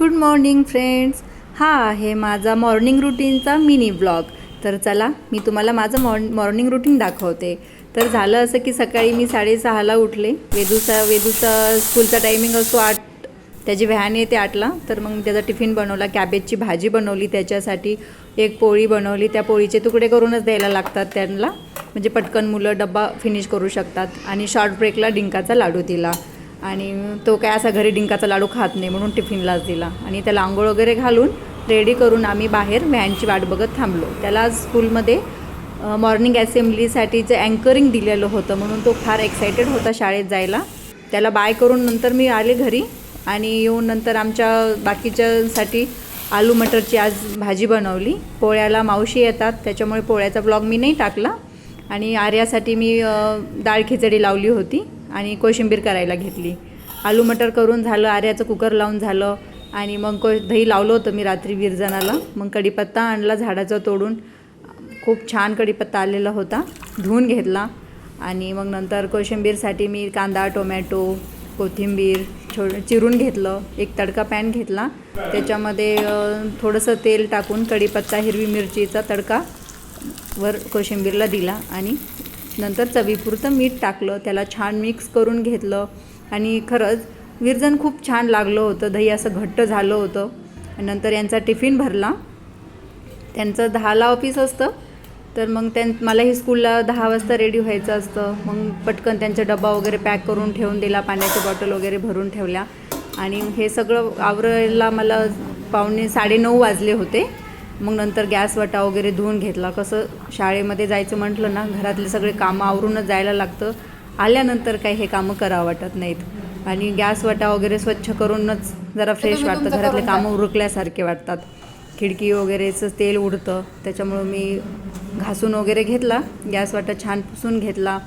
Good morning friends. हा आहे माझा मॉर्निंग रुटीनचा मिनी ब्लॉग. तर चला मी तुम्हाला माझं मॉर्निंग रुटीन दाखवते. तर झालं असं की सकाळी मी 6:30ला उठले. वेदूचा स्कूलचा टायमिंग असतो 8. त्याची व्हॅन येते 8ला. तर मग त्याचा टिफिन बनवला. कॅबेजची भाजी बनवली, त्याच्यासाठी एक पोळी बनवली. त्या पोळीचे तुकडे करूनच द्यायला लागतात त्यांना, म्हणजे पटकन मुलं डब्बा फिनिश करू शकतात. आणि शॉर्ट ब्रेकला डिंकाचा लाडू दिला. आणि तो काय असा घरी डिंकाचा लाडू खात नाही म्हणून टिफिनलाच दिला. आणि त्याला आंघोळ वगैरे घालून रेडी करून आम्ही बाहेर व्हॅनची वाट बघत थांबलो. त्याला स्कूलमध्ये मॉर्निंग असेंब्लीसाठीचं अँकरिंग दिलेलं होतं म्हणून तो फार एक्सायटेड होता शाळेत जायला. त्याला बाय करून नंतर मी आले घरी. आणि येऊन नंतर आमच्या बाकीच्यासाठी आलू मटरची आज भाजी बनवली. पोळ्याला मावशी येतात त्याच्यामुळे पोळ्याचा ब्लॉग मी नाही टाकला. आणि आर्यासाठी मी डाळ खिचडी लावली होती आणि कोशिंबीर करायला घेतली. आलू मटर करून झालं, आर्याचं कुकर लावून झालं. आणि मग दही लावलं होतं मी रात्री विरजणाला. मग कढीपत्ता आणला झाडाचा तोडून. खूप छान कढीपत्ता आलेला होता, धुवून घेतला. आणि मग नंतर कोशिंबीरसाठी मी कांदा, टोमॅटो, कोथिंबीर चिरून घेतलं. एक तडका पॅन घेतला, त्याच्यामध्ये थोडंसं तेल टाकून कढीपत्ता, हिरवी मिरचीचा तडका वर कोशिंबीरला दिला. आणि नंतर चवीपुरतं मीठ टाकलं. त्याला छान मिक्स करून घेतलं. आणि खरंच विरजण खूप छान लागलं होतं. दही असं घट्ट झालं होतं. नंतर यांचा टिफिन भरला. त्यांचं 10ला ऑफिस असतं. तर मग मलाही स्कूलला 10 वाजता रेडी व्हायचं असतं. मग पटकन त्यांचा डबा वगैरे पॅक करून ठेवून दिला, पाण्याची बॉटल वगैरे भरून ठेवल्या. आणि हे सगळं आवरायला मला 9:15 वाजले होते. मग नंतर गॅस वटा वगैरे धुवून घेतला. कसं शाळेमध्ये जायचं म्हटलं ना, घरातले सगळे कामं आवरूनच जायला लागतं. आल्यानंतर काही हे कामं करावं वाटत नाहीत. आणि गॅस वटा वगैरे स्वच्छ करूनच जरा फ्रेश वाटतं, घरातले कामं उरकल्यासारखे वाटतात. खिडकी वगैरेचं तेल उडतं, त्याच्यामुळं मी घासून वगैरे घेतला. गॅस वाटा छान पुसून घेतला.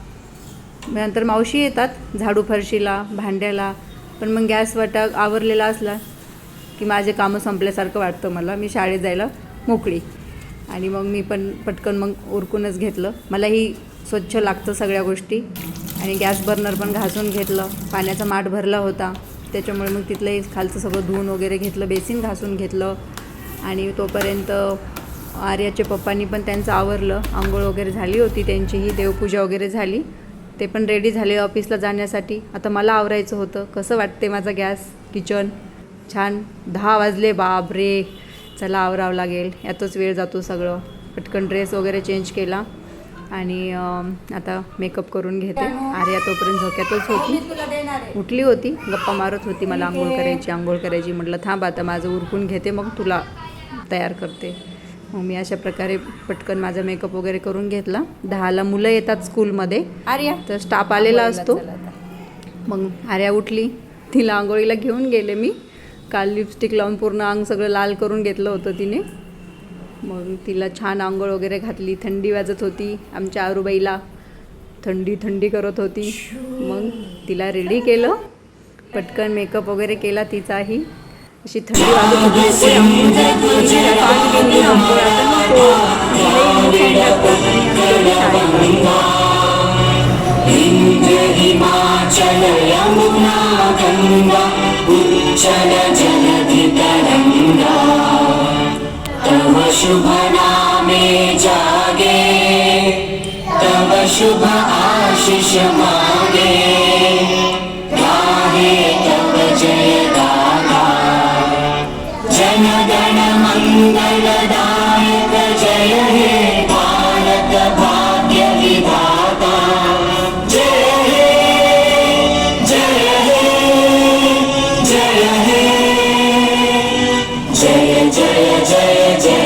नंतर मावशी येतात झाडू फरशीला, भांड्याला. पण मग गॅस वाटा आवरलेला असला की माझे कामं संपल्यासारखं वाटतं मला. मी शाळेत जायला मोकळी. आणि मग मी पण पटकन मग उरकूनच घेतलं. मलाही स्वच्छ लागतं सगळ्या गोष्टी. आणि गॅस बर्नर पण घासून घेतलं. पाण्याचा माठ भरला होता त्याच्यामुळे मग तिथलंही खालचं सगळं धुवून वगैरे घेतलं. बेसिन घासून घेतलं. आणि तोपर्यंत आर्याचे पप्पांनी पण त्यांचं आवरलं. आंघोळ वगैरे झाली होती, त्यांचीही देवपूजा वगैरे झाली. ते पण रेडी झाले ऑफिसला जाण्यासाठी. आता मला आवरायचं होतं. कसं वाटते माझा गॅस किचन छान. 10 वाजले, बापरे. चला आवरावं लागेल, यातच वेळ जातो सगळं. पटकन ड्रेस वगैरे चेंज केला. आणि आता मेकअप करून घेते. आर्या तोपर्यंत झोक्यातच होती, उठली होती, गप्पा मारत होती. मला आंघोळ करायची म्हटलं थांब आता माझं उरकून घेते मग तुला तयार करते. मग मी अशा प्रकारे पटकन माझा मेकअप वगैरे करून घेतला. 10ला मुलं येतात स्कूलमध्ये, आर्या तर स्टाफ आलेला असतो. मग आर्या उठली, तिला आंघोळीला घेऊन गेले मी. काल लिपस्टिक लावून पूर्ण अंग सगळं लाल करून घेतलं होतं तिने. मग तिला छान आंघोळ वगैरे घातली. थंडी वाजत होती, आमच्या आरूबाईला थंडी करत होती. मग तिला रेडी केलं, पटकन मेकअप वगैरे केला तिचाही. अशी थंडी वाजत होती. शुभ नामे जागे, तव शुभ आशीष मागे. गाहे तव जय गाथा, जन गण मंगलदायक. जय हे भारत भाग्य विधाता. जय हे, जय हे, जय हे, जय जय जय जय.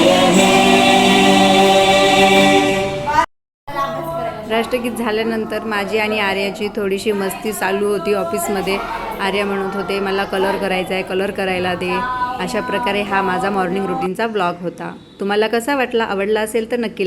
राष्ट्रगीत झाल्यानंतर माझी आणि आर्याची थोडीशी मस्ती चालू होती ऑफिसमध्ये. आर्या म्हणत होते मला कलर करायचा आहे, कलर करायला दे. अशा प्रकारे हा माझा मॉर्निंग रुटीनचा ब्लॉग होता. तुम्हाला कसा वाटला? आवडला असेल तर नक्की